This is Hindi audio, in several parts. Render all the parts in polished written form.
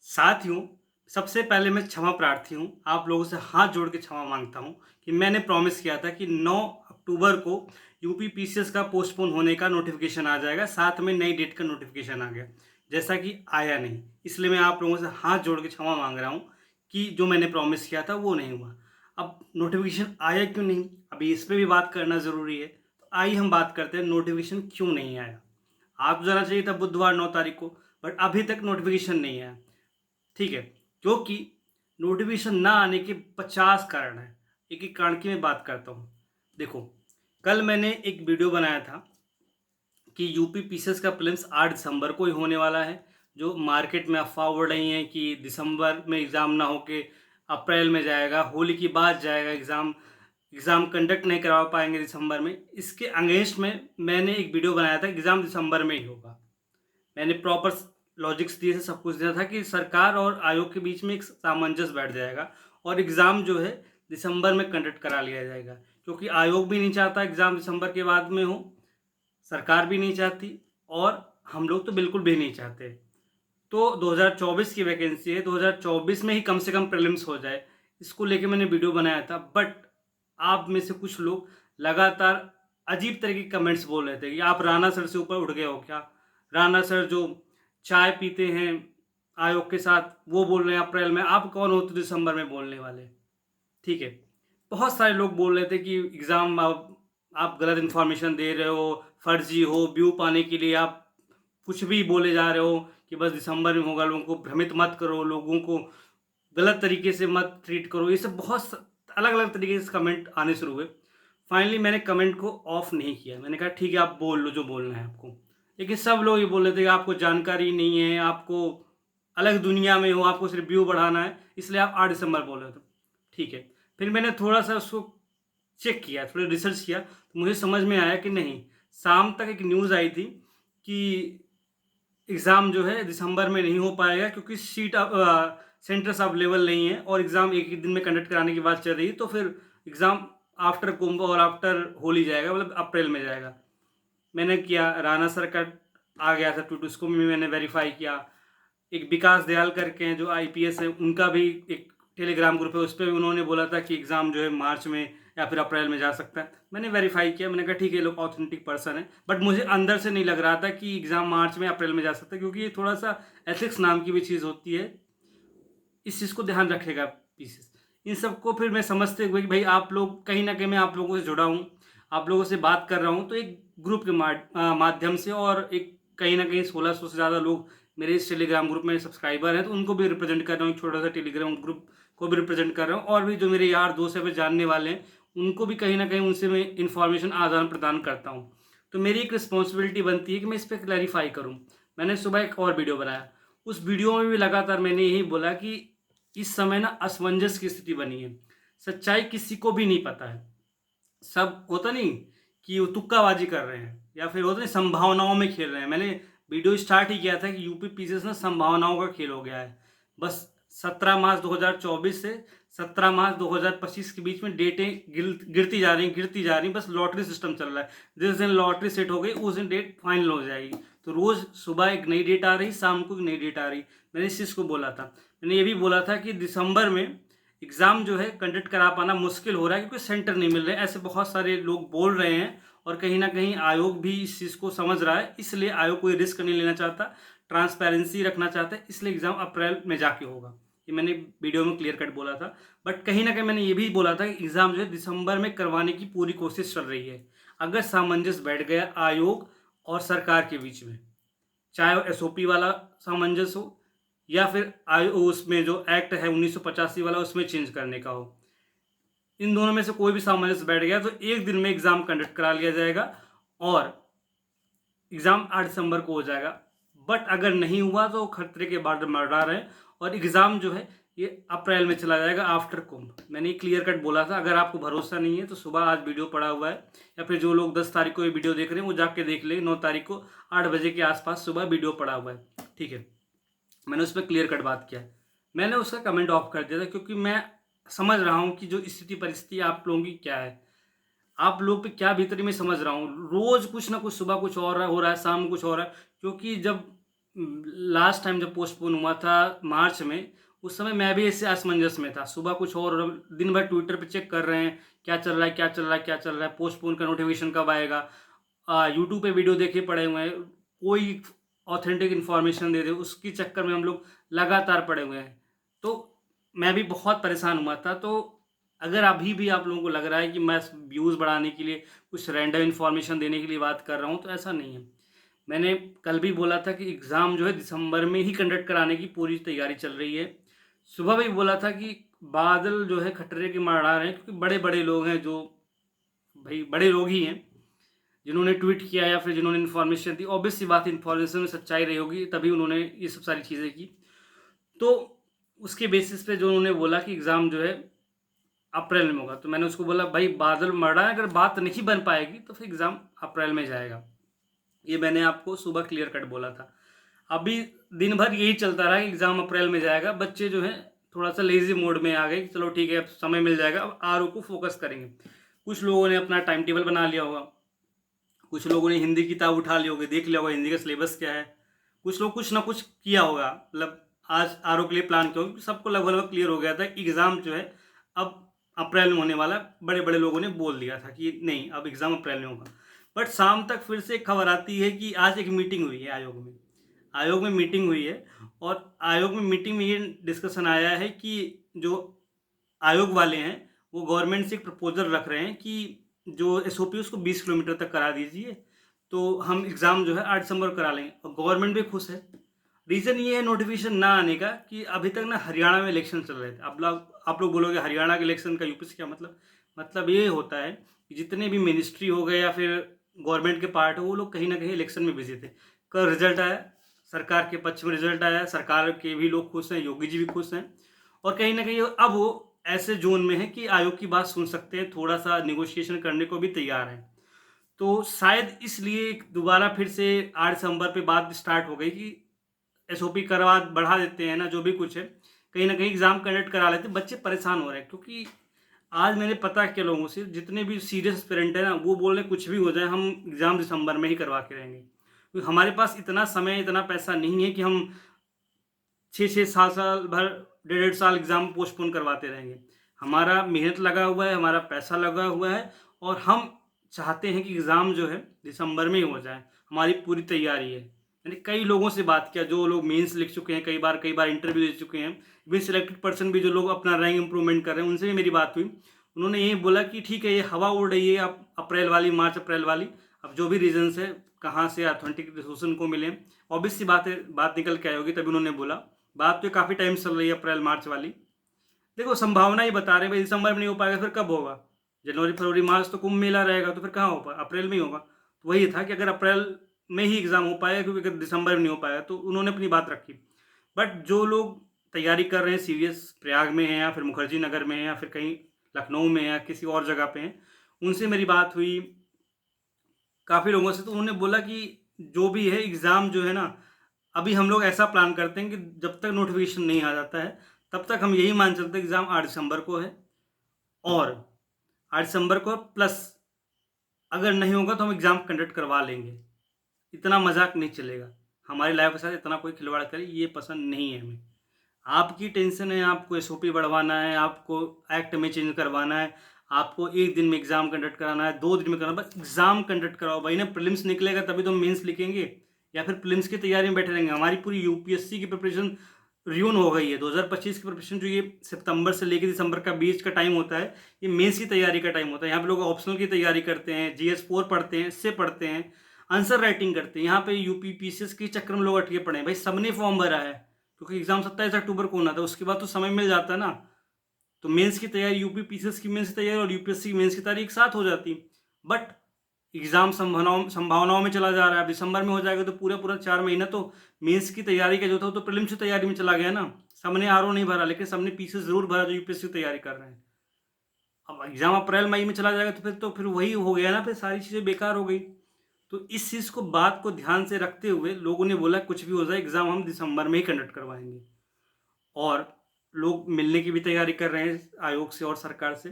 साथियों, सबसे पहले मैं क्षमा प्रार्थी हूँ। आप लोगों से हाथ जोड़ के क्षमा माँगता हूँ कि मैंने प्रॉमिस किया था कि 9 अक्टूबर को यूपी पीसीएस का पोस्टपोन होने का नोटिफ़िकेशन आ जाएगा, साथ में नई डेट का नोटिफ़िकेशन आ गया, जैसा कि आया नहीं। इसलिए मैं आप लोगों से हाथ जोड़ के क्षमा माँग रहा हूँ कि जो मैंने प्रॉमिस किया था वो नहीं हुआ। अब नोटिफ़िकेशन आया क्यों नहीं? अभी इस पे भी बात करना ज़रूरी है। तो आइए हम बात करते हैं नोटिफ़िकेशन क्यों नहीं आया। आ तो जाना चाहिए था बुधवार 9 तारीख को, बट अभी तक नोटिफ़िकेशन नहीं आया। ठीक है, क्योंकि नोटिफिकेशन ना आने के 50 कारण हैं। एक-एक कारण की मैं बात करता हूँ। देखो, कल मैंने एक वीडियो बनाया था कि यूपी पीसीएस का प्रीलिम्स 8 दिसंबर को ही होने वाला है। जो मार्केट में अफ़वाह उड़ रही हैं कि दिसंबर में एग्ज़ाम ना होके अप्रैल में जाएगा, होली के बाद जाएगा एग्ज़ाम, एग्ज़ाम कंडक्ट नहीं करवा पाएँगे दिसंबर में। इसके अगेंस्ट में मैंने एक वीडियो बनाया था, एग्ज़ाम दिसंबर में ही होगा। मैंने प्रॉपर लॉजिक्स दिए थे, सब कुछ दिया था कि सरकार और आयोग के बीच में एक सामंजस्य बैठ जाएगा और एग्ज़ाम जो है दिसंबर में कंडक्ट करा लिया जाएगा। क्योंकि आयोग भी नहीं चाहता एग्ज़ाम दिसंबर के बाद में हो, सरकार भी नहीं चाहती और हम लोग तो बिल्कुल भी नहीं चाहते। तो 2024 की वैकेंसी है, 2024 में ही कम से कम प्रीलिम्स हो जाए, इसको लेके मैंने वीडियो बनाया था। बट आप में से कुछ लोग लगातार अजीब तरह के कमेंट्स बोल रहे थे कि आप राणा सर से ऊपर उठ गए हो क्या? राणा सर जो चाय पीते हैं आयोग के साथ, वो बोल रहे हैं अप्रैल में, आप कौन हो तो दिसंबर में बोलने वाले? ठीक है। बहुत सारे लोग बोल रहे थे कि एग्ज़ाम आप गलत इन्फॉर्मेशन दे रहे हो, फर्जी हो, व्यू पाने के लिए आप कुछ भी बोले जा रहे हो कि बस दिसंबर में होगा, लोगों को भ्रमित मत करो, लोगों को गलत तरीके से मत ट्रीट करो। ये सब बहुत अलग-अलग तरीके से कमेंट आने शुरू हुए। फाइनली मैंने कमेंट को ऑफ नहीं किया। मैंने कहा ठीक है, आप बोल लो जो बोलना है आपको। लेकिन सब लोग ये बोल रहे थे कि आपको जानकारी नहीं है, आपको अलग दुनिया में हो, आपको सिर्फ व्यू बढ़ाना है, इसलिए आप 8 दिसंबर बोल रहे थे। ठीक है। फिर मैंने थोड़ा-सा उसको चेक किया, थोड़ा रिसर्च किया, तो मुझे समझ में आया कि नहीं, शाम तक एक न्यूज़ आई थी कि एग्ज़ाम जो है दिसंबर में नहीं हो पाएगा क्योंकि सेंटर्स अवेलेबल नहीं है और एग्ज़ाम एक ही दिन में कंडक्ट कराने की बात चल रही है, तो फिर एग्ज़ाम आफ्टर कुंभ और आफ्टर होली जाएगा, मतलब अप्रैल में जाएगा। मैंने किया, राणा सर का आ गया था ट्वीट, उसको भी मैंने वेरीफ़ाई किया। एक विकास दयाल करके हैं जो आईपीएस है, उनका भी एक टेलीग्राम ग्रुप है, उस पे भी उन्होंने बोला था कि एग्ज़ाम जो है मार्च में या फिर अप्रैल में जा सकता है। मैंने वेरीफ़ाई किया, मैंने कहा ठीक है, ये लोग ऑथेंटिक पर्सन है, बट मुझे अंदर से नहीं लग रहा था कि एग्ज़ाम मार्च में अप्रैल में जा सकता है, क्योंकि ये थोड़ा-सा एथिक्स नाम की भी चीज़ होती है, इस चीज़ को ध्यान रखेगा पीसीएस। इन सबको फिर मैं समझते हुए कि भाई आप लोग कहीं न कहीं, मैं आप लोगों से जुड़ा हूँ, आप लोगों से बात कर रहा हूँ, तो एक ग्रुप के माध्यम से, और एक कहीं न कहीं 1600 से ज़्यादा लोग मेरे इस टेलीग्राम ग्रुप में सब्सक्राइबर हैं, तो उनको भी रिप्रेज़ेंट कर रहा हूँ, एक छोटा-सा टेलीग्राम ग्रुप को भी रिप्रेज़ेंट कर रहा हूँ, और भी जो मेरे यार दोस्त हैं, मेरे जानने वाले हैं, उनको भी कहीं न कहीं उनसे मैं इन्फॉर्मेशन आदान-प्रदान करता हूँ। तो मेरी एक रिस्पॉन्सिबिलिटी बनती है कि मैं इस पे क्लैरिफ़ाई करूँ। मैंने सुबह एक और वीडियो बनाया, उस वीडियो में भी लगातार मैंने यही बोला कि इस समय ना असमंजस की स्थिति बनी है। सच्चाई किसी को भी नहीं पता है। सब होता नहीं कि वो तुक्काबाजी कर रहे हैं या फिर होता नहीं संभावनाओं में खेल रहे हैं। मैंने वीडियो स्टार्ट ही किया था कि यूपी पीसीएस ना संभावनाओं का खेल हो गया है। बस 17 मार्च 2024 से 17 मार्च 2025 के बीच में डेटें गिरती जा रही हैं, गिरती जा रही हैं। बस लॉटरी सिस्टम चल रहा है। जिस दिन लॉटरी सेट हो गई उस दिन डेट फाइनल हो जाएगी। तो रोज़ सुबह एक नई डेट आ रही, शाम को एक नई डेट आ रही। मैंने इस चीज़ को बोला था। मैंने ये भी बोला था कि दिसंबर में एग्ज़ाम जो है कंडक्ट करा पाना मुश्किल हो रहा है क्योंकि सेंटर नहीं मिल रहे हैं। ऐसे बहुत सारे लोग बोल रहे हैं और कहीं न कहीं आयोग भी इस चीज़ को समझ रहा है। इसलिए आयोग कोई रिस्क नहीं लेना चाहता, ट्रांसपेरेंसी रखना चाहता है, इसलिए एग्ज़ाम अप्रैल में जाके होगा। ये मैंने वीडियो में क्लियर कट बोला था। बट कहीं न कहीं मैंने ये भी बोला था कि एग्ज़ाम जो है दिसंबर में करवाने की पूरी कोशिश चल रही है। अगर सामंजस्य बैठ गया आयोग और सरकार के बीच में, चाहे वो एसओपी वाला सामंजस्य हो या फिर उसमें जो एक्ट है 1985 वाला, उसमें चेंज करने का हो, इन दोनों में से कोई भी सामंजस्य बैठ गया तो एक दिन में एग्ज़ाम कंडक्ट करा लिया जाएगा और एग्ज़ाम 8 दिसंबर को हो जाएगा। बट अगर नहीं हुआ तो खतरे के बादल मंडरा रहे हैं और एग्ज़ाम जो है ये अप्रैल में चला जाएगा आफ्टर कुंभ। मैंने क्लियर कट बोला था। अगर आपको भरोसा नहीं है तो सुबह आज वीडियो पड़ा हुआ है, या फिर जो लोग 10 तारीख को ये वीडियो देख रहे हैं वो जाके देख लें। 9 तारीख को 8 बजे के आसपास सुबह वीडियो पड़ा हुआ है, ठीक है। मैंने उस पर क्लियर कट बात किया। मैंने उसका कमेंट ऑफ कर दिया था क्योंकि मैं समझ रहा हूँ कि जो स्थिति परिस्थिति आप लोगों की क्या है, आप लोग पे क्या बीत रही, मैं समझ रहा हूँ। रोज़ कुछ ना कुछ, सुबह कुछ और हो रहा है, शाम में कुछ हो रहा है, क्योंकि जब लास्ट टाइम जब पोस्टपोन हुआ था मार्च में, उस समय मैं भी इससे असमंजस में था। सुबह कुछ और दिन भर ट्विटर पे चेक कर रहे हैं, क्या चल रहा है, क्या चल रहा है, क्या चल रहा है, पोस्टपोन का नोटिफिकेशन कब आएगा। यूट्यूब पे वीडियो देखे पड़े हुए हैं, कोई ऑथेंटिक इन्फॉर्मेशन दे दे, उसके चक्कर में हम लोग लगातार पड़े हुए हैं। तो मैं भी बहुत परेशान हुआ था। तो अगर अभी भी आप लोगों को लग रहा है कि मैं व्यूज़ बढ़ाने के लिए कुछ रैंडम इन्फॉर्मेशन देने के लिए बात कर रहा हूँ, तो ऐसा नहीं है। मैंने कल भी बोला था कि एग्ज़ाम जो है दिसंबर में ही कंडक्ट कराने की पूरी तैयारी चल रही है। सुबह भी बोला था कि बादल जो है खटरे के मार रहे हैं, क्योंकि बड़े-बड़े लोग हैं जो भई बड़े लोग ही हैं, जिन्होंने ट्वीट किया या फिर जिन्होंने इन्फॉर्मेशन दी। ऑब्वियस सी बात है, इन्फॉर्मेशन में सच्चाई रही होगी, तभी उन्होंने ये सब सारी चीज़ें की। तो उसके बेसिस पे जो उन्होंने बोला कि एग्ज़ाम जो है अप्रैल में होगा, तो मैंने उसको बोला भाई बादल मर रहा है, अगर बात नहीं बन पाएगी तो फिर एग्ज़ाम अप्रैल में जाएगा। ये मैंने आपको सुबह क्लियर कट बोला था। अभी दिन भर यही चलता रहा कि एग्ज़ाम अप्रैल में जाएगा। बच्चे जो हैं थोड़ा-सा लेज़ी मोड में आ गए कि चलो ठीक है, अब समय मिल जाएगा, अब आरओ को फ़ोकस करेंगे। कुछ लोगों ने अपना टाइम टेबल बना लिया होगा, कुछ लोगों ने हिंदी की किताब उठा ली होगी, देख लिया होगा हिंदी का सिलेबस क्या है। कुछ लोग कुछ ना कुछ किया होगा, मतलब आज आरओ के लिए प्लान किया होगा। सबको लगभग क्लियर हो गया था कि एग्ज़ाम जो है अब अप्रैल में होने वाला है। बड़े-बड़े लोगों ने बोल दिया था कि नहीं, अब एग्ज़ाम अप्रैल में होगा। बट शाम तक फिर से एक खबर आती है कि आज एक मीटिंग हुई है आयोग में। आयोग में मीटिंग हुई है और आयोग में मीटिंग में ये डिस्कशन आया है कि जो आयोग वाले हैं, वो गवर्नमेंट से एक प्रपोज़ल रख रहे हैं कि जो एसओपी है उसको 20 किलोमीटर तक करा दीजिए, तो हम एग्ज़ाम जो है 8 दिसंबर को करा लेंगे, और गवर्नमेंट भी खुश है। रीज़न ये है नोटिफ़िकेशन ना आने का कि अभी तक ना हरियाणा में इलेक्शन चल रहे थे। अब आप लोग बोलोगे हरियाणा के इलेक्शन का यूपी से क्या मतलब? मतलब ये होता है कि जितने भी मिनिस्ट्री हो गए या फिर गवर्नमेंट के पार्ट हो, वो लोग कहीं न कहीं इलेक्शन में बिज़ी थे। कल रिज़ल्ट आया, सरकार के पक्ष में रिज़ल्ट आया, सरकार के भी लोग खुश हैं, योगी जी भी खुश हैं, और कहीं न कहीं अब वो ऐसे ज़ोन में हैं कि आयोग की बात सुन सकते हैं, थोड़ा-सा नेगोशिएशन करने को भी तैयार हैं। तो शायद इसलिए दोबारा फिर से 8 दिसंबर पे बात स्टार्ट हो गई कि एसओपी करवा बढ़ा देते हैं ना, जो भी कुछ है, कहीं न कहीं एग्ज़ाम कंडक्ट करा लेते हैं। बच्चे परेशान हो रहे हैं, क्योंकि आज मैंने पता किया लोगों से, जितने भी सीरियस एस्पिरेंट हैं ना, वो बोल रहे हैं कुछ भी हो जाए हम एग्ज़ाम दिसंबर में ही करवा के रहेंगे। क्योंकि हमारे पास इतना समय, इतना पैसा नहीं है कि हम 6-6 साल-साल भर, डेढ़-डेढ़ साल एग्ज़ाम पोस्टपोन करवाते रहेंगे। हमारा मेहनत लगा हुआ है, हमारा पैसा लगा हुआ है, और हम चाहते हैं कि एग्ज़ाम जो है दिसंबर में ही हो जाए। हमारी पूरी तैयारी है। मैंने कई लोगों से बात किया, जो लोग मेंस लिख चुके हैं, कई बार इंटरव्यू दे चुके हैं, इवन सिलेक्टेड पर्सन भी जो लोग अपना रैंक इम्प्रूवमेंट कर रहे हैं, उनसे भी मेरी बात हुई। उन्होंने यही बोला कि ठीक है, ये हवा उड़ रही है अब अप्रैल वाली, मार्च अप्रैल वाली, अब जो भी रीज़न्स है, कहाँ से ऑथेंटिक रिसोर्स उनको मिले, ऑब्वियस सी बात है, बात निकल के आई होगी, तभी उन्होंने बोला। बात तो काफ़ी टाइम से चल रही है अप्रैल मार्च वाली। देखो संभावना ही बता रहे हैं भाई, दिसंबर में नहीं हो पाएगा फिर कब होगा? जनवरी, फरवरी, मार्च तो कुंभ मेला रहेगा, तो फिर कहाँ हो अप्रैल में ही होगा। तो वही था कि अगर अप्रैल में ही एग्ज़ाम हो पाएगा, क्योंकि अगर दिसंबर में नहीं हो पाएगा, तो उन्होंने अपनी बात रखी। बट जो लोग तैयारी कर रहे हैं सीरियस, प्रयाग में हैं या फिर मुखर्जी नगर में हैं या फिर कहीं लखनऊ में या किसी और जगह पे हैं, उनसे मेरी बात हुई काफ़ी लोगों से, तो उन्होंने बोला कि जो भी है एग्ज़ाम जो है ना, अभी हम लोग ऐसा प्लान करते हैं कि जब तक नोटिफ़िकेशन नहीं आ जाता है, तब तक हम यही मान चलते हैं एग्ज़ाम 8 दिसंबर को है, और 8 दिसंबर को प्लस अगर नहीं होगा तो हम एग्ज़ाम कंडक्ट करवा लेंगे। इतना मज़ाक नहीं चलेगा। हमारी लाइफ़ के साथ इतना कोई खिलवाड़ करे, ये पसंद नहीं है हमें। आपकी टेंशन है, आपको एसओपी बढ़वाना है, आपको एक्ट में चेंज करवाना है, आपको 1 दिन में एग्ज़ाम कंडक्ट कराना है, 2 दिन में कराना है, बस एग्ज़ाम कंडक्ट कराओ भाई ना। प्रीलिम्स निकलेगा तभी तो हम मेंस लिखेंगे, या फिर प्रीलिम्स की तैयारी में बैठे रहेंगे। हमारी पूरी यूपीएससी की प्रिपरेशन रियून हो गई है। 2025 की प्रिपरेशन, जो ये सितंबर से लेकर दिसंबर का बीच का टाइम होता है, ये मेंस की तैयारी का टाइम होता है। यहाँ पे लोग ऑप्शनल की तैयारी करते हैं, जीएस 4 पढ़ते हैं, इससे पढ़ते हैं, आंसर राइटिंग करते हैं। यहाँ पे यूपी पीसीएस के चक्कर में लोग अटके पड़े हैं। भाई सबने फॉर्म भरा है, क्योंकि एग्ज़ाम 27 अक्टूबर को होना था, उसके बाद तो समय मिल जाता है ना। तो मेंस की तैयारी, यूपी पीसीएस की मेंस की तैयारी और यूपीएससी की मेंस की तैयारी एक साथ हो जाती। बट एग्ज़ाम संभावनाओं में चला जा रहा है। अब दिसंबर में हो जाएगा तो पूरा-पूरा 4 महीना तो मेंस की तैयारी का जो था, वो तो प्रीलिम्स की तैयारी में चला गया ना। सबने आरओ नहीं भरा, लेकिन सबने पीसीएस ज़रूर भरा जो यूपीएससी की तैयारी कर रहे हैं। अब एग्ज़ाम अप्रैल मई में चला जाएगा तो फिर वही हो गया ना, फिर सारी चीज़ें बेकार हो गई। तो इस चीज़ को, बात को ध्यान से रखते हुए लोगों ने बोला कुछ भी हो जाए एग्ज़ाम हम दिसंबर में ही कंडक्ट करवाएँगे। और लोग मिलने की भी तैयारी कर रहे हैं आयोग से और सरकार से।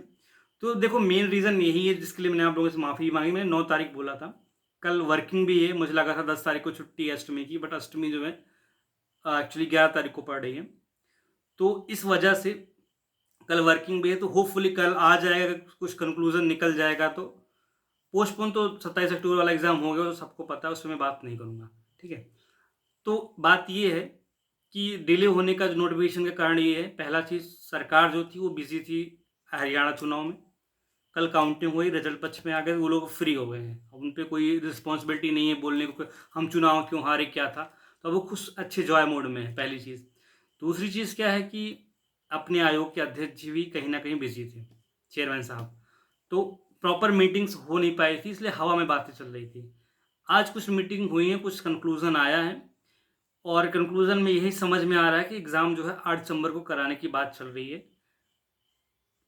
तो देखो मेन रीज़न यही है जिसके लिए मैंने आप लोगों से माफ़ी माँगी। मैंने 9 तारीख बोला था, कल वर्किंग भी है, मुझे लगा था 10 तारीख को छुट्टी है अष्टमी की, बट अष्टमी जो है एक्चुअली 11 तारीख को पड़ रही है। तो इस वजह से कल वर्किंग डे है, तो होपफुली कल आ जाएगा, कुछ कंक्लूजन निकल जाएगा। तो पोस्टपोन तो 27 अक्टूबर वाला एग्ज़ाम हो गया, तो सबको पता है, उसमें मैं बात नहीं करूँगा, ठीक है। तो बात ये है कि डिले होने का जो नोटिफिकेशन का कारण ये है, पहला चीज़ सरकार जो थी वो बिजी थी हरियाणा चुनाव में। कल काउंटिंग हुई, रिजल्ट पक्ष में आ गए, वो लोग फ्री हो गए हैं, अब उन पे कोई रिस्पॉन्सिबिलिटी नहीं है बोलने को कि हम चुनाव क्यों हारे, क्या था। तो वो खुश अच्छे जॉय मोड में है, पहली चीज़। दूसरी चीज़ क्या है कि अपने आयोग के अध्यक्ष जी भी कहीं ना कहीं बिजी थे, चेयरमैन साहब। तो प्रॉपर मीटिंग्स हो नहीं पाई थी, इसलिए हवा में बातें चल रही थी। आज कुछ मीटिंग हुई है, कुछ कंक्लूजन आया है, और कंक्लूजन में यही समझ में आ रहा है कि एग्ज़ाम जो है 8 दिसंबर को कराने की बात चल रही है।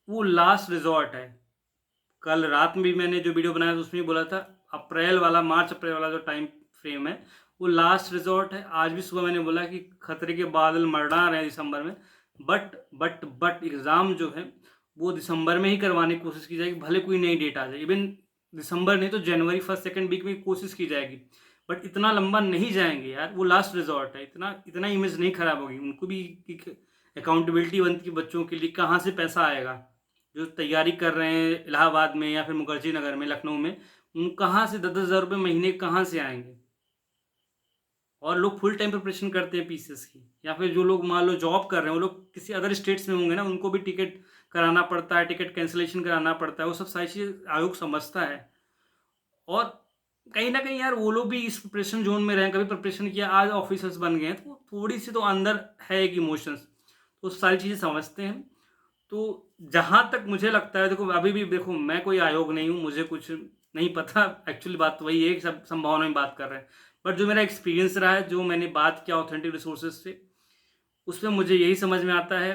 वो लास्ट रिजॉर्ट है। कल रात में भी मैंने जो वीडियो बनाया था उसमें बोला था अप्रैल वाला, मार्च अप्रैल वाला जो टाइम फ्रेम है वो लास्ट रिजॉर्ट है। आज भी सुबह मैंने बोला कि खतरे के बादल मंडरा रहे हैं दिसंबर में, बट एग्ज़ाम जो है वो दिसंबर में ही करवाने की कोशिश की जाएगी, भले कोई नई डेट आ जाए। इवन दिसंबर नहीं तो जनवरी फर्स्ट सेकेंड वीक में कोशिश की जाएगी, बट इतना लंबा नहीं जाएंगे यार, वो लास्ट रिजॉर्ट है। इतना इतना इमेज नहीं खराब होगी, उनको भी अकाउंटेबिलिटी बनती है बच्चों के लिए। कहाँ से पैसा आएगा जो तैयारी कर रहे हैं इलाहाबाद में या फिर मुखर्जी नगर में, लखनऊ में, उन कहाँ से 10,000 रुपये महीने कहाँ से आएंगे। और लोग फुल टाइम प्रिपरेशन करते हैं पीसीएस की, या फिर जो लोग मान लो जॉब कर रहे हैं वो लोग किसी अदर स्टेट्स में होंगे ना, उनको भी टिकट कराना पड़ता है, टिकट कैंसिलेशन कराना पड़ता है, वो सब सारी चीज़ आयोग समझता है। और कहीं ना कहीं यार वो लोग भी इस प्रिपरेशन जोन में रहे, कभी प्रिपरेशन किया, आज ऑफिसर्स बन गए हैं, तो थोड़ी सी तो अंदर है एक इमोशंस, तो सारी चीज़ें समझते हैं। तो जहाँ तक मुझे लगता है, देखो अभी भी देखो मैं कोई आयोग नहीं हूँ, मुझे कुछ नहीं पता, एक्चुअली बात तो वही है कि सब संभावना में बात कर रहे हैं। बट जो मेरा एक्सपीरियंस रहा है, जो मैंने बात किया ऑथेंटिक रिसोर्सेज से, उसमें मुझे यही समझ में आता है।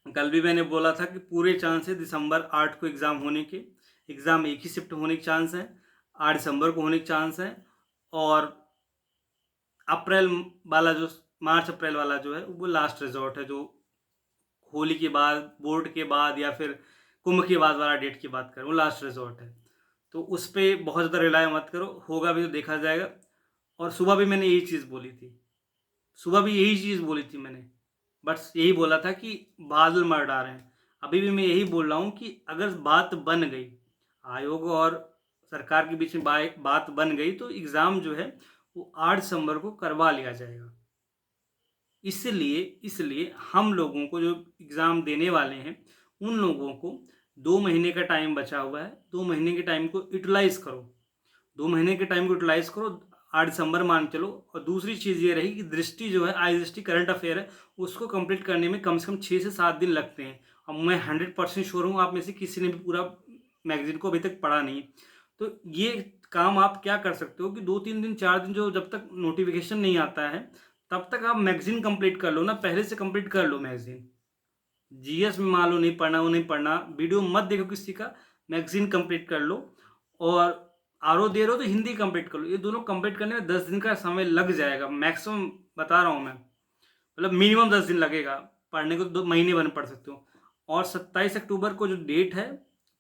कल भी मैंने बोला था कि पूरे चांस है दिसंबर 8 को एग्ज़ाम होने के, एग्ज़ाम एक ही शिफ्ट होने के चांस है, 8 दिसंबर को होने के चांस है। और अप्रैल वाला जो, मार्च अप्रैल वाला जो है वो लास्ट रिजॉर्ट है, जो होली के बाद, बोर्ड के बाद, या फिर कुंभ के बाद वाला डेट की बात करें, वो लास्ट रिजॉर्ट है। तो उस पर बहुत ज़्यादा रिलाय मत करो, होगा भी तो देखा जाएगा। और सुबह भी मैंने यही चीज़ बोली थी, सुबह भी यही चीज़ बोली थी मैंने, बस यही बोला था कि बादल मर रहे हैं। अभी भी मैं यही बोल रहा हूँ कि अगर बात बन गई, आयोग और सरकार के बीच में बात बन गई, तो एग्ज़ाम जो है वो 8 दिसंबर को करवा लिया जाएगा। इसलिए हम लोगों को जो एग्ज़ाम देने वाले हैं, उन लोगों को 2 महीने का टाइम बचा हुआ है। 2 महीने के टाइम को यूटिलाइज़ करो, 2 महीने के टाइम को यूटिलाइज़ करो, 8 दिसंबर मान चलो। और दूसरी चीज़ ये रही कि दृष्टि जो है, आई दृष्टि करंट अफेयर है, उसको कंप्लीट करने में कम से कम 6 से 7 दिन लगते हैं। अब मैं 100% श्योर हूँ आप में से किसी ने भी पूरा मैगज़ीन को अभी तक पढ़ा नहीं। तो ये काम आप क्या कर सकते हो कि 2-3 दिन, 4 दिन, जो जब तक नोटिफिकेशन नहीं आता है तब तक आप मैगज़ीन कंप्लीट कर लो ना, पहले से कंप्लीट कर लो मैगज़ीन। जीएस में मान लो नहीं पढ़ना, वो नहीं पढ़ना, वीडियो मत देखो किसी का, मैगज़ीन कंप्लीट कर लो। और आरओ दे रहे हो तो हिंदी कंप्लीट कर लो। ये दोनों कंप्लीट करने में 10 दिन का समय लग जाएगा मैक्सिमम, बता रहा हूँ मैं, मतलब मिनिमम 10 दिन लगेगा। पढ़ने को 2 महीने भर में पढ़ सकते हो। और 27 अक्टूबर को जो डेट है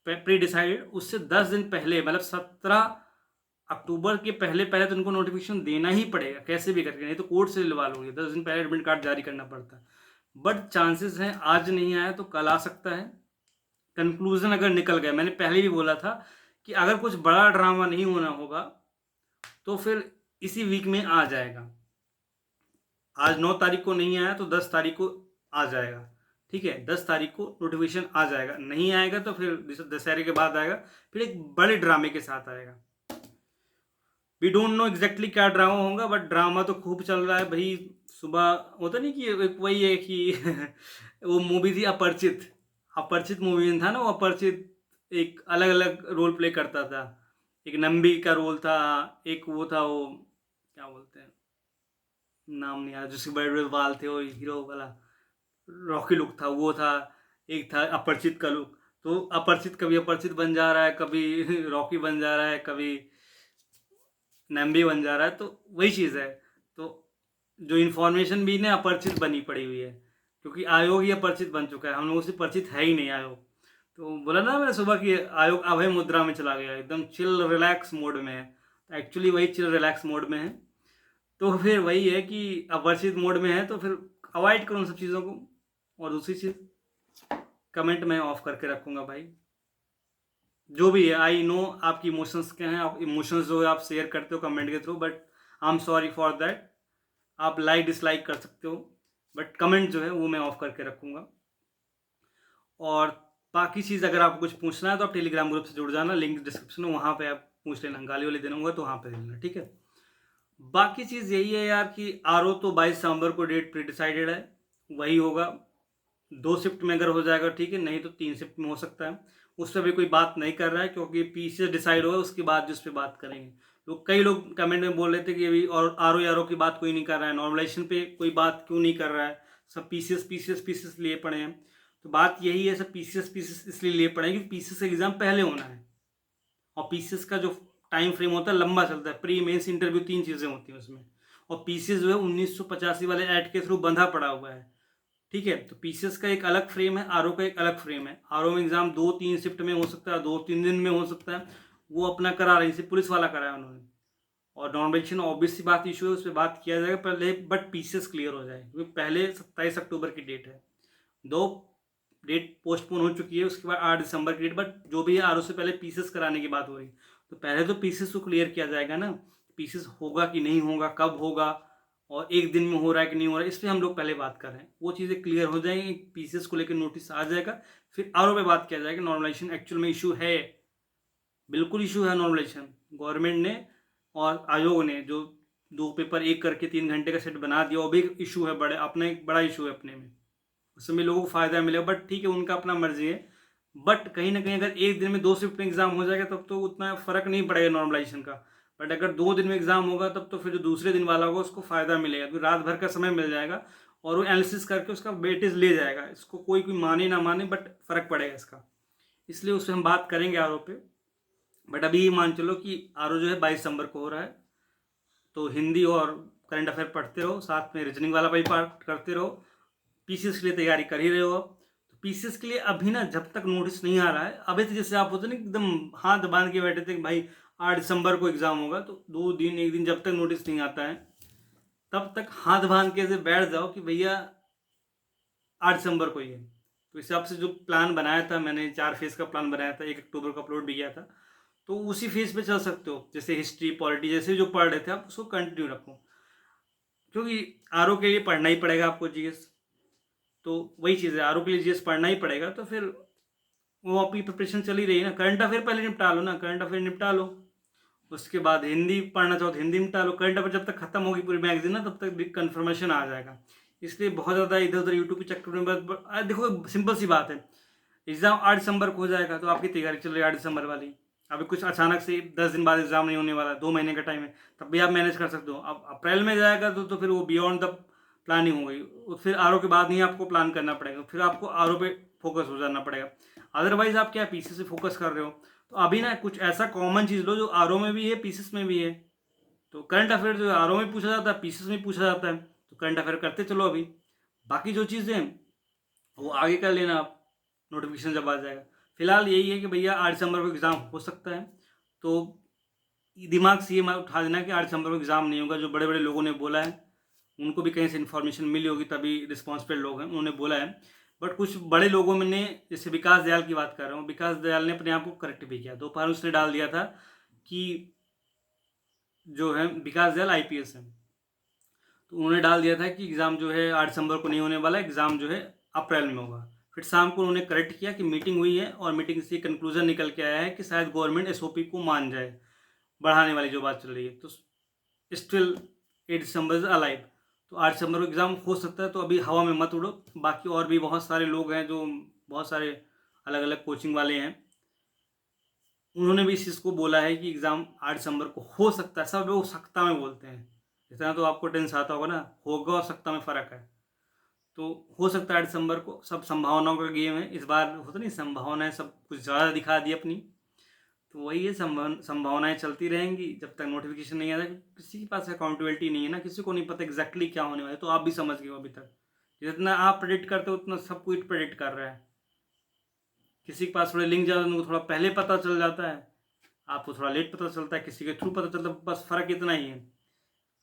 प्री डिसाइडेड, उससे 10 दिन पहले, मतलब 17 अक्टूबर के पहले पहले तो उनको नोटिफिकेशन देना ही पड़ेगा कैसे भी करके, नहीं तो कोर्ट से दिलवा लोगे। 10 दिन पहले एडमिट कार्ड जारी करना पड़ता है। बट चांसेस हैं आज नहीं आया तो कल आ सकता है। कंक्लूजन अगर निकल गया, मैंने पहले भी बोला था कि अगर कुछ बड़ा ड्रामा नहीं होना होगा तो फिर इसी वीक में आ जाएगा। आज 9 तारीख को नहीं आया तो 10 तारीख को आ जाएगा, ठीक है। 10 तारीख को नोटिफिकेशन आ जाएगा, नहीं आएगा तो फिर दशहरे के बाद आएगा, फिर एक बड़े ड्रामे के साथ आएगा। वी डोंट नो एग्जैक्टली क्या ड्रामा होगा, बट ड्रामा तो खूब चल रहा है भाई। सुबह होता नहीं कि एक वही है कि वो मूवी थी अपरिचित, अपरिचित मूवी में था ना वो अपरिचित, एक अलग अलग रोल प्ले करता था। एक नंबी का रोल था, एक वो था, वो क्या बोलते हैं, नाम नहीं याद, जिसके बड़े बड़े बाल थे, वो हीरो वाला रॉकी लुक था, वो था। एक था अपरिचित का लुक। तो अपरिचित कभी अपरिचित बन जा रहा है, कभी रॉकी बन जा रहा है, कभी नैम्बी बन जा रहा है, तो वही चीज़ है। तो जो इन्फॉर्मेशन भी ना अपरिचित बनी पड़ी हुई है, क्योंकि आयोग ही अपरिचित बन चुका है, हम लोगों से परिचित है ही नहीं आयोग। तो बोला ना मैंने सुबह कि आयोग अभय मुद्रा में चला गया, एकदम चिल रिलैक्स मोड में है। तो एक्चुअली वही चिल रिलैक्स मोड में है। तो फिर वही है कि अब वर्षित मोड में है तो फिर अवॉइड करो उन सब चीज़ों को। और दूसरी चीज़, कमेंट मैं ऑफ करके रखूँगा भाई। जो भी है, आई नो आपकी इमोशंस क्या हैं, आप इमोशंस जो है आप शेयर करते हो कमेंट के through, but I am sorry for that. आप लाइक डिसलाइक कर सकते हो, बट कमेंट जो है वो मैं ऑफ करके रखूँगा। और बाकी चीज़ अगर आपको कुछ पूछना है तो आप टेलीग्राम ग्रुप से जुड़ जाना, लिंक डिस्क्रिप्शन में, वहाँ पे आप पूछ लेना। गाली वाली देना होगा तो वहाँ पे दे देना, ठीक है। बाकी चीज़ यही है यार कि आरओ तो 22 नवंबर को डेट प्री डिसाइडेड है, वही होगा। 2 शिफ्ट में अगर हो जाएगा ठीक है, नहीं तो 3 शिफ्ट में हो सकता है। उस पर भी कोई बात नहीं कर रहा है क्योंकि पीसी डिसाइड होगा उसके बाद जिस पे बात करेंगे। तो कई लोग कमेंट में बोल रहे थे कि अभी और आरओ की बात कोई नहीं कर रहा है, नॉर्मलाइजेशन पे कोई बात क्यों नहीं कर रहा है, सब पीसीएस लिए पड़े हैं। तो बात यही है, सब पीसीएस इसलिए लिए पड़े हैं क्योंकि पीसीएस एग्जाम पहले होना है, और पीसीएस का जो टाइम फ्रेम होता है लंबा चलता है। प्री मेंस इंटरव्यू 3 चीज़ें होती हैं उसमें, और पीसीएस जो है 1985 वाले एक्ट के थ्रू बंधा पड़ा हुआ है, ठीक है। तो पीसीएस का एक अलग फ्रेम है, आरओ का एक अलग फ्रेम है। आरओ में एग्जाम 2-3 शिफ्ट में हो सकता है, 2-3 दिन में हो सकता है, वो अपना करा रहे हैं, पुलिस वाला कराया उन्होंने। और नॉर्मलाइजेशन ऑब्वियस सी बात इशू है, उस पर बात किया जाएगा पहले, बट पीसीएस क्लियर हो जाए क्योंकि पहले 27 अक्टूबर की डेट है। 2 डेट पोस्टपोन हो चुकी है, उसके बाद 8 दिसंबर की डेट, बट जो भी है आरओ से पहले पीसीएस कराने की बात हो रही है। तो पहले तो पीसीएस को क्लियर किया जाएगा ना, पीसीएस होगा कि नहीं होगा, कब होगा, और एक दिन में हो रहा है कि नहीं हो रहा है, इस पर हम लोग पहले बात कर रहे हैं। वो चीज़ें क्लियर हो जाएंगी, पीसीएस को लेकर नोटिस आ जाएगा, फिर आरओ पे बात किया जाएगा। नॉर्मलाइजेशन एक्चुअल में इशू है, बिल्कुल इशू है नॉर्मलाइजेशन। गवर्नमेंट ने और आयोग ने जो 2 पेपर एक करके 3 घंटे का सेट बना दिया, वो भी इशू है, बड़े अपना एक बड़ा इशू है अपने में, उसमें लोगों को फ़ायदा मिलेगा, बट ठीक है उनका अपना मर्जी है। बट कहीं ना कहीं अगर एक दिन में 2 शिफ्ट में एग्जाम हो जाएगा तब तो उतना फ़र्क नहीं पड़ेगा नॉर्मलाइजेशन का। बट अगर 2 दिन में एग्जाम होगा तब तो फिर जो दूसरे दिन वाला होगा उसको फ़ायदा मिलेगा, क्योंकि रात भर का समय मिल जाएगा और वो एनालिसिस करके उसका वेटेज ले जाएगा। इसको कोई कोई माने ना माने, बट फ़र्क पड़ेगा इसका, इसलिए उससे हम बात करेंगे आरओ पे। बट अभी ये मान चलो कि आरओ जो है 22 दिसंबर को हो रहा है, तो हिंदी और करंट अफेयर पढ़ते रहो, साथ में रीजनिंग वाला भी पार्ट करते रहो। पीसीएस के लिए तैयारी कर ही रहे हो अब, तो पीसीएस के लिए अभी ना जब तक नोटिस नहीं आ रहा है, अभी तो जैसे आप होते ना एकदम हाथ बांध के बैठे थे कि भाई 8 दिसंबर को एग्जाम होगा, तो 2 दिन 1 दिन जब तक नोटिस नहीं आता है तब तक हाथ बांध के ऐसे बैठ जाओ कि भैया 8 दिसंबर को ही है। तो इस हिसाब से जो प्लान बनाया था मैंने, 4 फेज का प्लान बनाया था, 1 अक्टूबर को अपलोड भी किया था, तो उसी फेज पे चल सकते हो। जैसे हिस्ट्री पॉलिटी जैसे जो पढ़ रहे थे आप उसको कंटिन्यू रखो, क्योंकि आरओ के लिए पढ़ना ही पड़ेगा आपको जीएस। तो वही चीज़ है, आरओ के लिए जीएस पढ़ना ही पड़ेगा, तो फिर वो आपकी प्रिपरेशन चल ही रही है ना। करंट अफेयर पहले निपटा लो ना, करंट अफेयर निपटा लो, उसके बाद हिंदी पढ़ना चाहो तो हिंदी निपटा लो। करंट अफेयर जब तक खत्म होगी पूरी मैगजीन ना तब तक कन्फर्मेशन आ जाएगा। इसलिए बहुत ज़्यादा इधर उधर यूट्यूब के चक्कर में देखो सिंपल सी बात है, एग्ज़ाम 8 दिसंबर को हो जाएगा, तो आपकी तैयारी चल रही है 8 दिसंबर वाली। अभी कुछ अचानक से 10 दिन बाद एग्ज़ाम नहीं होने वाला, 2 महीने का टाइम है, तब भी आप मैनेज कर सकते हो। अब अप्रैल में जाएगा तो फिर वो बियॉन्ड द प्लानिंग हो गई, फिर आरओ के बाद नहीं आपको प्लान करना पड़ेगा, फिर आपको आरओ पे फोकस हो जाना पड़ेगा। अदरवाइज आप क्या पीसी से फोकस कर रहे हो, तो अभी ना कुछ ऐसा कॉमन चीज़ लो जो आरओ में भी है पीसीस में भी है। तो करंट अफेयर जो आरओ में पूछा जाता है पीसीस में पूछा जाता है, तो करंट अफेयर करते चलो अभी। बाकी जो चीज़ें हैं वो आगे कर लेना आप, नोटिफिकेशन जब आ जाएगा। फिलहाल यही है कि भैया 8 दिसंबर को एग्ज़ाम हो सकता है, तो दिमाग से ये मत उठा देना कि 8 दिसंबर को एग्ज़ाम नहीं होगा। जो बड़े बड़े लोगों ने बोला है उनको भी कहीं से इन्फॉर्मेशन मिली होगी, तभी रिस्पॉन्सिबल लोग हैं उन्होंने बोला है। बट कुछ बड़े लोगों में ने, जैसे विकास दयाल की बात कर रहा हूँ, विकास दयाल ने अपने आप को करेक्ट भी किया। दोपहर उसने डाल दिया था कि जो है विकास दयाल आईपीएस है, तो उन्होंने डाल दिया था कि एग्ज़ाम जो है 8 दिसंबर को नहीं होने वाला, एग्ज़ाम जो है अप्रैल में होगा। फिर शाम को उन्होंने करेक्ट किया कि मीटिंग हुई है और मीटिंग से कंक्लूजन निकल के आया है कि शायद गवर्नमेंट एसओपी को मान जाए, बढ़ाने वाली जो बात चल रही है। तो स्टिल 8 दिसंबर इज अलाइव, तो 8 दिसंबर को एग्ज़ाम हो सकता है। तो अभी हवा में मत उड़ो। बाकी और भी बहुत सारे लोग हैं जो बहुत सारे अलग अलग कोचिंग वाले हैं, उन्होंने भी इस चीज़ को बोला है कि एग्ज़ाम 8 दिसंबर को हो सकता है। सब लोग सकता में बोलते हैं, इतना तो आपको टेंस आता होगा ना, होगा और सकता में फ़र्क है। तो हो सकता है 8 दिसंबर को, सब संभावनाओं का गेम है इस बार, होता नहीं संभावनाएं सब कुछ ज़्यादा दिखा दी अपनी। तो वही है, संभावनाएं चलती रहेंगी जब तक नोटिफिकेशन नहीं आता। किसी के पास अकाउंटेबिलिटी नहीं है ना, किसी को नहीं पता एग्जैक्टली क्या होने वाला है। तो आप भी समझ गए हो अभी तक, जितना आप प्रेडिक्ट करते हो उतना सब कुछ प्रेडिक्ट कर रहा है। किसी के पास थोड़े लिंक ज़्यादा, उनको थोड़ा पहले पता चल जाता है, आपको थोड़ा लेट पता चलता है, किसी के थ्रू पता चलता है, बस फ़र्क इतना ही है।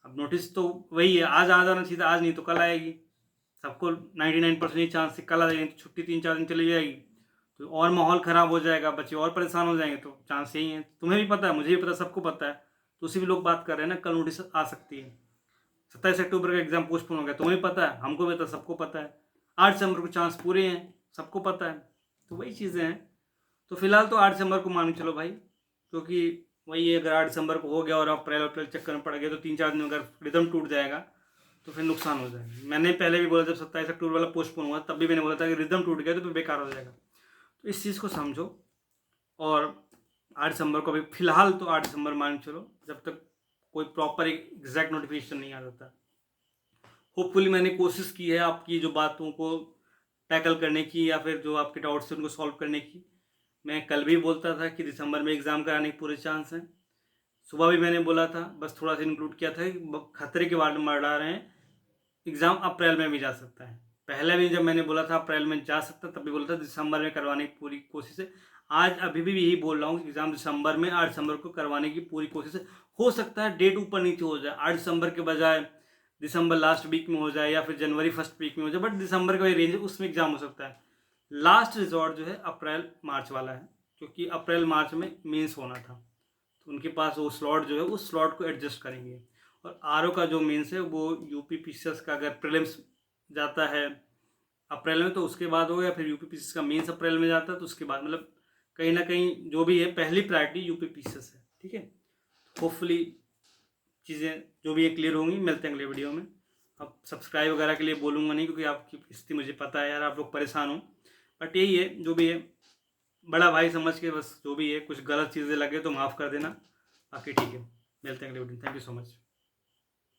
अब नोटिस तो वही है, आज आ जाना चाहिए था, आज नहीं तो कल आएगी। सबको 99% चांस कल आ जाएगी, तो छुट्टी 3-4 दिन चली जाएगी तो और माहौल ख़राब हो जाएगा, बच्चे और परेशान हो जाएंगे। तो चांस यही है, तुम्हें भी पता है, मुझे भी पता है, सबको पता है। तो उसी भी लोग बात कर रहे हैं ना, कल नोटिस आ सकती है। 27 अक्टूबर का एग्ज़ाम पोस्टपोन हो गया, तुम्हें भी पता है, हमको भी पता है, सबको पता है। 8 दिसंबर को चांस पूरे हैं, सबको पता है। तो वही चीज़ें हैं। तो फिलहाल तो 8 दिसंबर को मान के चलो भाई, क्योंकि वही है, अगर 8 दिसंबर को हो गया और अप्रैल अप्रैल चक्कर में पड़ गया तो 3-4 दिन अगर रिदम टूट जाएगा तो फिर नुकसान हो जाएगा। मैंने पहले भी बोला, जब 27 अक्टूबर वाला पोस्टपोन हुआ तब भी मैंने बोला था कि रिदम टूट गया तो फिर बेकार हो जाएगा। तो इस चीज़ को समझो। और 8 दिसंबर को, अभी फिलहाल तो 8 दिसंबर मान के चलो, जब तक कोई प्रॉपर एग्जैक्ट नोटिफिकेशन नहीं आ जाता। होपफुली मैंने कोशिश की है आपकी जो बातों को टैकल करने की, या फिर जो आपके डाउट्स हैं उनको सॉल्व करने की। मैं कल भी बोलता था कि दिसंबर में एग्ज़ाम कराने के पूरे चांस हैं। सुबह भी मैंने बोला था, बस थोड़ा सा इंक्लूड किया था कि खतरे के बारे में बढ़ा रहे हैं, एग्ज़ाम अप्रैल में भी जा सकता है। पहले भी जब मैंने बोला था अप्रैल में जा सकता, तब भी बोला था दिसंबर में करवाने की पूरी कोशिश है। आज अभी भी यही बोल रहा हूँ कि एग्ज़ाम दिसंबर में, 8 दिसंबर को करवाने की पूरी कोशिश है। हो सकता है डेट ऊपर नीचे हो जाए, 8 दिसंबर के बजाय दिसंबर लास्ट वीक में हो जाए, या फिर जनवरी फर्स्ट वीक में हो जाए, बट दिसंबर का वही रेंज है, उसमें एग्ज़ाम हो सकता है। लास्ट रिजॉर्ट जो है अप्रैल मार्च वाला है, क्योंकि अप्रैल मार्च में मेंस होना था, तो उनके पास वो स्लॉट जो है उस स्लॉट को एडजस्ट करेंगे। और आरओ का जो मेंस है वो यूपी पीसीएस का अगर प्रीलिम्स जाता है अप्रैल में तो उसके बाद होगा, या फिर यूपी पीसीएस का मेंस अप्रैल में जाता है तो उसके बाद, मतलब कहीं ना कहीं जो भी है पहली प्रायोरिटी यूपी पीसीएस है। ठीक है, होपफुली चीज़ें जो भी है क्लियर होंगी। मिलते हैं अगले वीडियो में। अब सब्सक्राइब वगैरह के लिए बोलूँगा नहीं, क्योंकि आपकी स्थिति मुझे पता है यार, आप लोग परेशान हो। बट यही है, जो भी है बड़ा भाई समझ के, बस जो भी है कुछ गलत चीज़ें लगे तो माफ़ कर देना, बाकी ठीक है। मिलते हैं अगले video. Thank you so much.